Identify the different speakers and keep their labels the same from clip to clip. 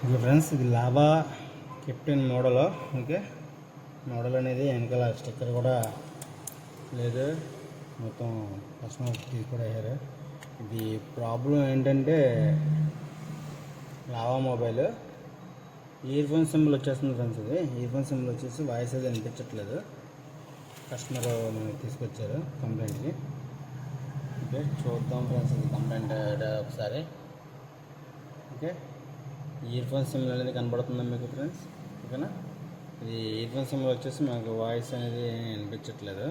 Speaker 1: Okay friends, ఇది Lava captain model. Okay, model అనేది వెనకాల స్టిక్కర్ కూడా లేదు, మొత్తం కస్టమర్ తీసుకురారు. ఇది ప్రాబ్లం ఏంటంటే lava mobile year phone symbol వచ్చేస్తుంది ఫ్రెండ్స్. ఇది ఇయర్ ఫోన్ సింబల్ వచ్చేసి వాయిస్ అది వినిపించట్లేదు. కస్టమర్ మనకి తీసుకొచ్చారు కంప్లైంట్కి. ఓకే, చూద్దాం ఫ్రెండ్స్ ఇది కంప్లైంట్ ఒకసారి. ఓకే, ఇయర్ ఫోన్ సింబల్ అనేది కనబడుతుందా మీకు ఫ్రెండ్స్? ఓకేనా, ఇది ఇయర్ ఫోన్ సింబల్ వచ్చేసి మనకు వాయిస్ అనేది వినిపించట్లేదు.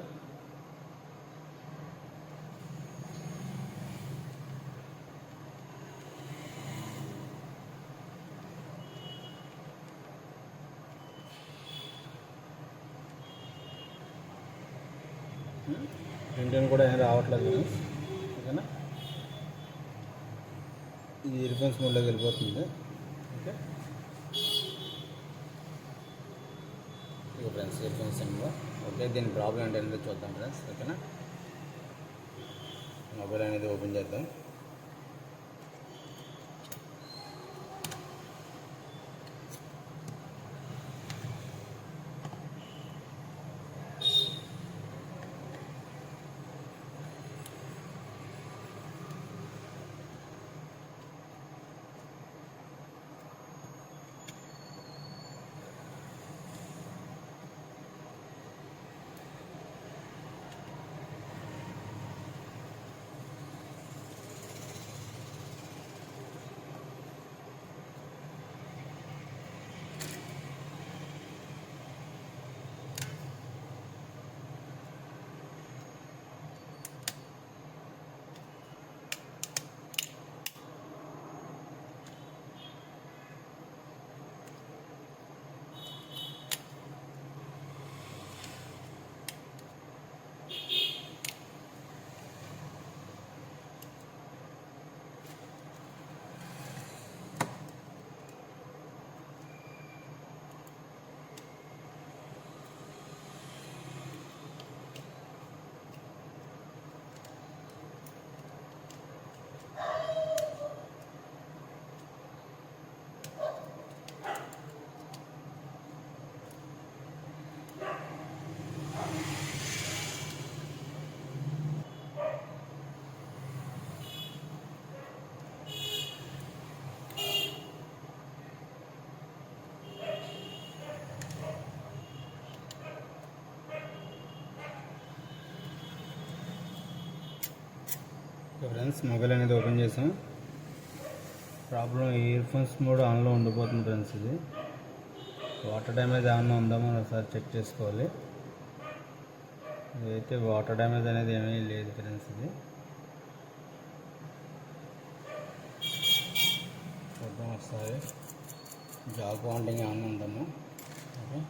Speaker 1: ప్రింట్ కూడా ఏం రావట్లేదు ఫ్రెండ్స్. ఓకేనా, ఇది ఇయర్ ఫోన్స్ మోడ్లోకి వెళ్ళిపోతుంది. ఓకే, ఇక friends ear phones symbol. Okay, దీని ప్రాబ్లం ఏంటంటే చూద్దాం ఫ్రెండ్స్. ఓకేనా, మొబైల్ అనేది ఓపెన్ చేద్దాం. ఫ్రెండ్స్, మొబైల్ అనేది ఓపెన్ చేసాం. ప్రాబ్లం ఇయర్ ఫోన్స్ మోడ్ ఆన్లో ఉండిపోతుంది ఫ్రెండ్స్. ఇది వాటర్ డ్యామేజ్ ఏమన్నా ఉందా మనం ఒకసారి చెక్ చేసుకోవాలి. ఇదైతే వాటర్ డ్యామేజ్ అనేది ఏమీ లేదు ఫ్రెండ్స్. ఇది చూద్దాం ఒకసారి. జాబ్ వాంటింగ్ ఏమన్నా ఉందాము. ఓకే,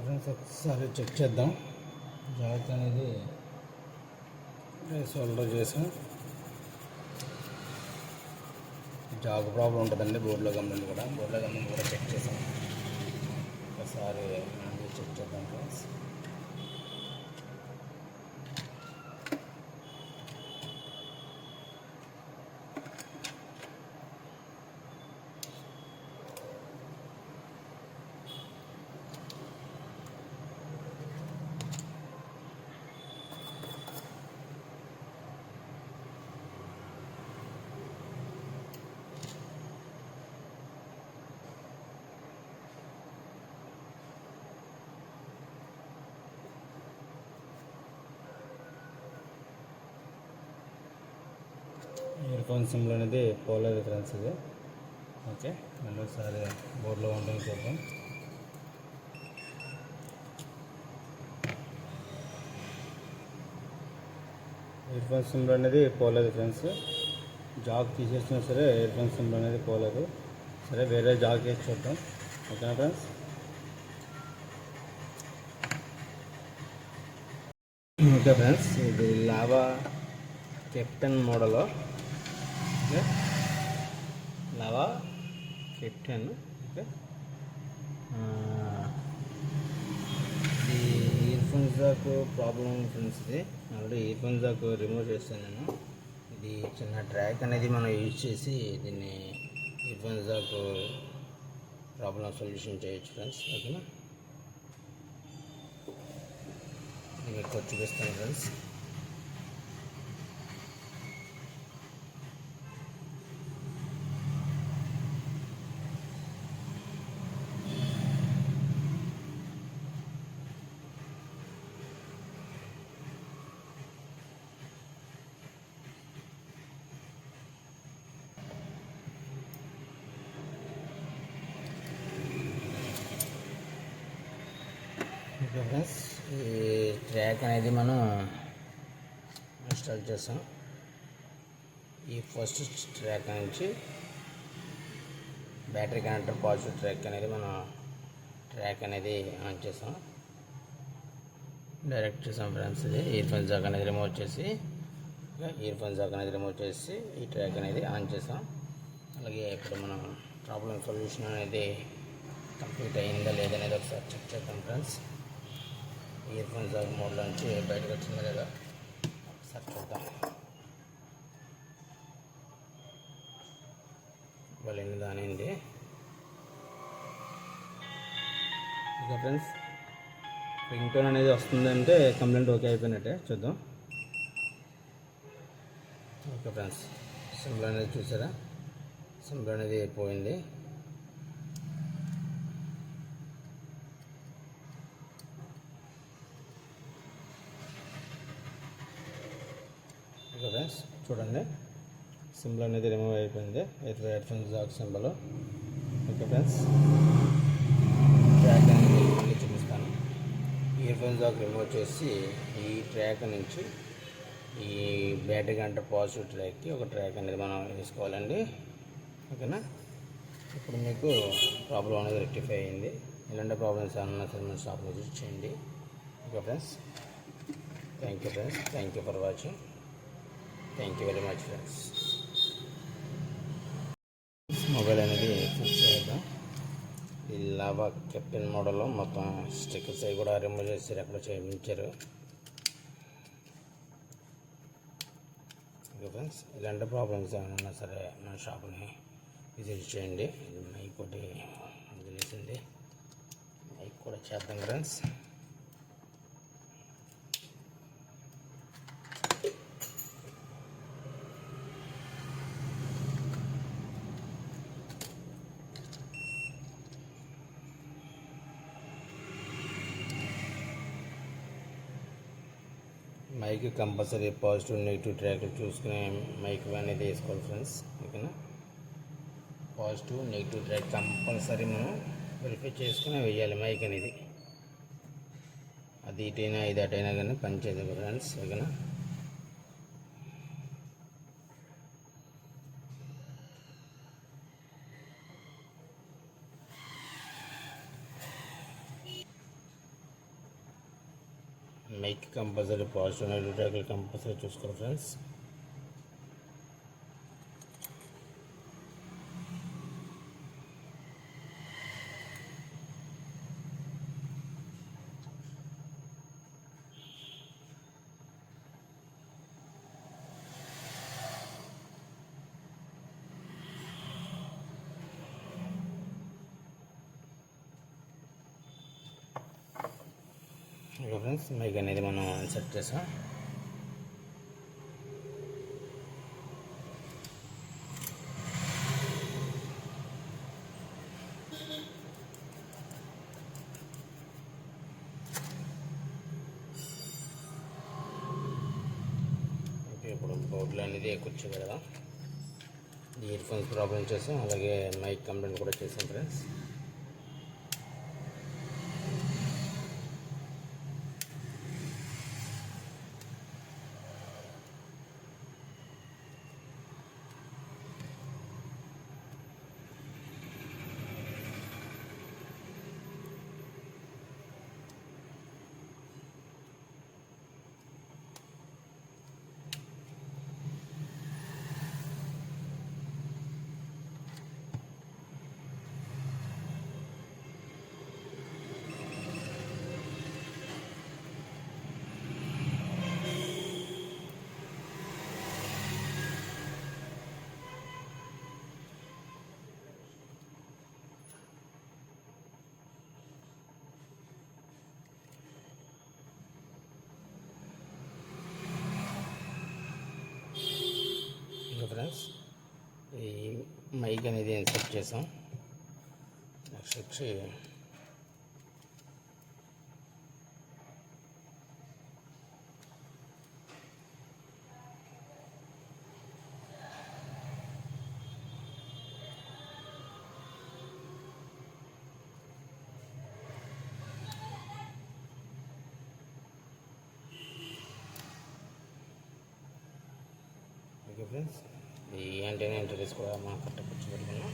Speaker 1: ఫ్రెండ్స్ ఒకసారి చెక్ చేద్దాం. జాక్ అనేది సోల్డర్ చేసాం. జాక్ ప్రాబ్లం ఉంటుందండి. బోర్డులో గమనించి కూడా చెక్ చేసాం. ఒకసారి చెక్ చేద్దాం ఫ్రెండ్స్. ఇయర్ ఫోన్ సిమ్లో అనేది పోలేదు ఫ్రెండ్స్ ఇది. ఓకే, మళ్ళీ ఒకసారి బోర్డులో ఉంటుంది చూద్దాం. ఇయర్ ఫోన్ సిమ్లో అనేది పోలేదు ఫ్రెండ్స్. జాక్ తీసేసినా సరే ఇయర్ ఫోన్ సిమ్లో అనేది పోలేదు. సరే, వేరే జాక్ వేసి చూద్దాం. ఓకేనా ఫ్రెండ్స్? ఓకే ఫ్రెండ్స్, ఇది Lava captain model. Okay, Lava captain. Okay, ఇది earphone jack problem friends. ఇది already earphone jack remove చేస్తాను నేను. ఇది చిన్న ట్రాక్ అనేది మనం యూజ్ చేసి దీన్ని year phone jack problem solution చేయొచ్చు ఫ్రెండ్స్. ఓకేనా, నేను మీకు చూపిస్తాను ఫ్రెండ్స్. ఓకే ఫ్రెండ్స్, ఈ ట్రాక్ అనేది మనం ఇన్స్టాల్ చేసాం. ఈ ఫస్ట్ ట్రాక్ నుంచి బ్యాటరీ కనెక్టర్ పాజిటివ్ ట్రాక్ అనేది మనం ట్రాక్ అనేది ఆన్ చేసాం. డైరెక్ట్ చేసాం ఫ్రెండ్స్. ఇది ఇయర్ ఫోన్ జాక్ అనేది రిమూవ్ చేసి ఈ ట్రాక్ అనేది ఆన్ చేసాం. అలాగే ఇప్పుడు మనం ప్రాబ్లం సొల్యూషన్ అనేది కంప్లీట్ అయిందా లేదనేది ఒకసారి చెక్ చేద్దాం ఫ్రెండ్స్. ఇయర్ ఫోన్ జాక్ మోడ్లో నుంచి బయటకు వచ్చిందా లేదా ఒకసారి చూద్దాం. వాళ్ళని దానింది. ఓకే ఫ్రెండ్స్, రింగ్ టోన్ అనేది వస్తుందంటే కంప్లైంట్ ఓకే అయిపోయినట్టే. చూద్దాం. ఓకే ఫ్రెండ్స్, సింబల్ అనేది చూసారా? సింబల్ అనేది పోయింది. ఓకే ఫ్రెండ్స్, చూడండి, సింబల్ అనేది రిమూవ్ అయిపోయింది. Head phone Jack symbol. Okay friends, track అనేది మళ్ళీ చూపిస్తాను. ఇయర్ ఫోన్ జాక్ రిమూవ్ చేసి ఈ ట్రాక్ నుంచి ఈ బ్యాటరీ కనెక్టర్ పాజిటివ్ ట్రాక్కి ఒక ట్రాక్ అనేది మనం వేసుకోవాలండి. ఓకేనా, ఇప్పుడు మీకు ప్రాబ్లం అనేది రెక్టిఫై అయింది. ఇలాంటి ప్రాబ్లమ్స్ ఏమన్నా సరే మన షాప్లో విజిట్ చేయండి. Okay friends, thank you for watching. Thank you very much friends. Mobile అనేది ఫిక్స్ చేద్దాం. ఈ లావా కెప్టెన్ మోడల్లో మొత్తం స్టిక్కర్స్ అవి కూడా రిమూవ్ చేసి అక్కడ చేయించారు. ఓకే ఫ్రెండ్స్, ఇలాంటి ప్రాబ్లమ్స్ ఏమైనా ఉన్నా సరే మన షాప్ని విజిట్ చేయండి. మైక్ ఒకటి వదిలేసింది, మైక్ కూడా చేద్దాం friends. Mic compulsory positive negative ట్రాక్లు చూసుకుని మైక్ అనేది వేసుకోవాలి ఫ్రెండ్స్. ఓకేనా, పాజిటివ్ నెగిటివ్ ట్రాక్ కంపల్సరీ మనం వెరిఫై చేసుకుని వేయాలి మైక్ అనేది. అది ఇటైనా ఇది అటైనా కానీ పనిచేయదు ఫ్రెండ్స్. ఓకేనా, మైక్ కంపల్సరీ పాజిటివ్ నెగిటివ్ ట్రాక్లు కంపల్సరీ చూసుకోవాలి ఫ్రెండ్స్. ఓకే ఫ్రెండ్స్, మైక్ అనేది మనం సెట్ చేసాం. ఓకే, ఇప్పుడు బోర్డులో అనేది కూర్చోబెడదాం. ఇయర్ ఫోన్స్ ప్రాబ్లం చేసాం, అలాగే మైక్ కంప్లైంట్ కూడా చేసాం ఫ్రెండ్స్. ఫ్రెండ్స్, ఈ మైక్ అనేది ఇన్సర్ట్ చేసాం. నెక్స్ట్ వచ్చి ఓకే ఫ్రెండ్స్, ఈ యాంటీనా ఇంటర్ఫేస్ కూడా మనం కరెక్ట్గా కూర్చోబెట్టుకున్నాం.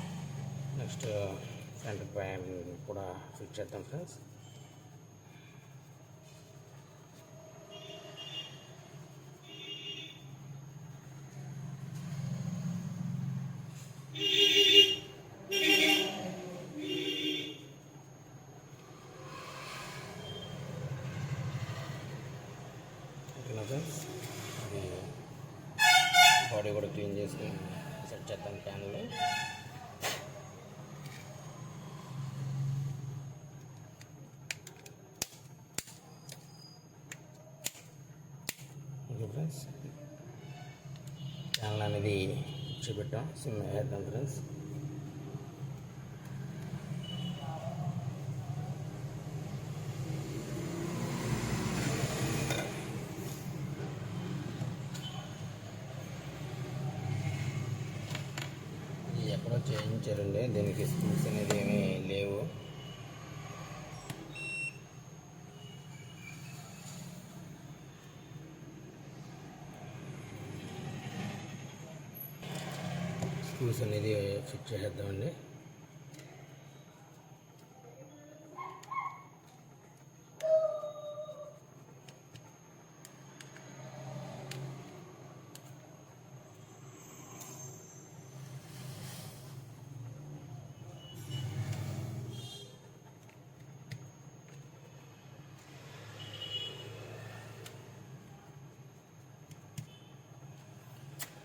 Speaker 1: నెక్స్ట్ ఫ్రంట్ ప్యాన్ కూడా ఫిట్ చేద్దాం ఫ్రెండ్స్. ఓకేనా ఫ్రెండ్స్, అది బాడీ కూడా క్లీన్ చేసుకుని సెట్ చేద్దాం ప్యాన్లో. ఓకే ఫ్రెండ్స్, ప్యాన్లు అనేది చూపెట్టాం, సిమ్ వేద్దాం ఫ్రెండ్స్. ఎక్కడో చేయించారండి, దీనికి స్క్రూస్ అనేది ఏమీ లేవు. స్క్రూస్ అనేది ఫిట్ చేసేద్దామండి.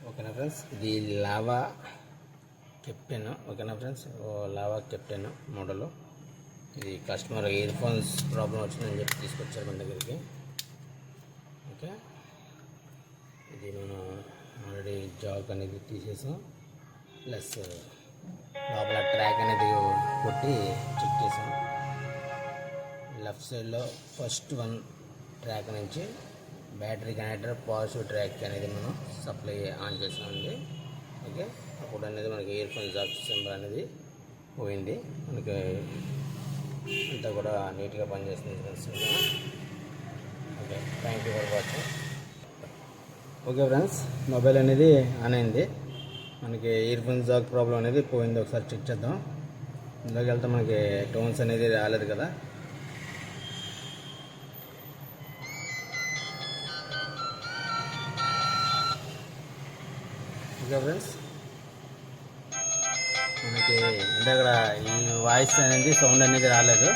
Speaker 1: ఓకేనా ఫ్రెండ్స్, ఇది లావా కెప్టెన్. ఓకేనా ఫ్రెండ్స్, లావా కెప్టెన్ మోడలు. ఇది కస్టమర్ ఇయర్ ఫోన్స్ ప్రాబ్లం వచ్చిందని చెప్పి తీసుకొచ్చారు మన దగ్గరికి. ఓకే, ఇది మనం ఆల్రెడీ జాక్ అనేది తీసేసాం, ప్లస్ లోపల ట్రాక్ అనేది కొట్టి చెక్ చేసాం. లెఫ్ట్ సైడ్లో ఫస్ట్ వన్ ట్రాక్ నుంచి బ్యాటరీ కనెక్టర్ పాజిటివ్ ట్రాక్ అనేది మనం సప్లై ఆన్ చేసామండి. ఓకే, అప్పుడు అనేది మనకి ఇయర్ ఫోన్ జాక్ సింబల్ అనేది పోయింది. మనకి అంతా కూడా నీట్గా పనిచేస్తుంది friends. Okay, thank you for watching. Okay friends, mobile అనేది ఆన్ అయింది. మనకి ఇయర్ ఫోన్ జాక్ ప్రాబ్లం అనేది పోయింది. ఒకసారి చెక్ చేద్దాం. ఇందులోకి వెళ్తే మనకి టోన్స్ అనేది రాలేదు కదా. ఇంకా ఫ్రెండ్స్ మనకి ఇందాక ఈ వాయిస్ అనేది సౌండ్ అనేది రాలేదు.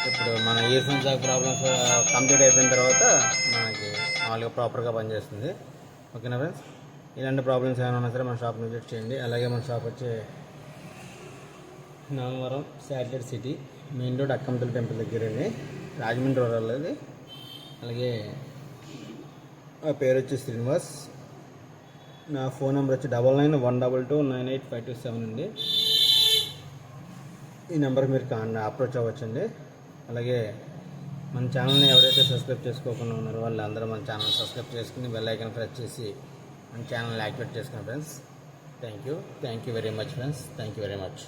Speaker 1: ఇప్పుడు మన ఇయర్ ఫోన్స్ ప్రాబ్లమ్స్ కంప్లీట్ అయిపోయిన తర్వాత మనకి మామూలుగా ప్రాపర్గా పనిచేస్తుంది. ఓకేనా ఫ్రెండ్స్, ఇలాంటి ప్రాబ్లమ్స్ ఏమైనా ఉన్నా సరే మన షాప్ విజిట్ చేయండి. అలాగే మన షాప్ వచ్చి Namavaram satellite city main road Akkampalli temple దగ్గర అండి, రాజమండ్రి రూరల్ అది. అలాగే ఆ పేరు వచ్చి శ్రీనివాస్. నా ఫోన్ నెంబర్ వచ్చి 9912298527 అండి. ఈ నెంబర్కి మీరు అప్రోచ్ అవ్వచ్చండి. అలాగే మన ఛానల్ని ఎవరైతే సబ్స్క్రైబ్ చేసుకోకుండా ఉన్నారో వాళ్ళు అందరూ మన ఛానల్ సబ్స్క్రైబ్ చేసుకుని బెల్ ఐకాన్ ప్రెస్ చేసి మన ఛానల్ని యాక్టివేట్ చేసుకుని friends. Thank you very much friends. Thank you very much.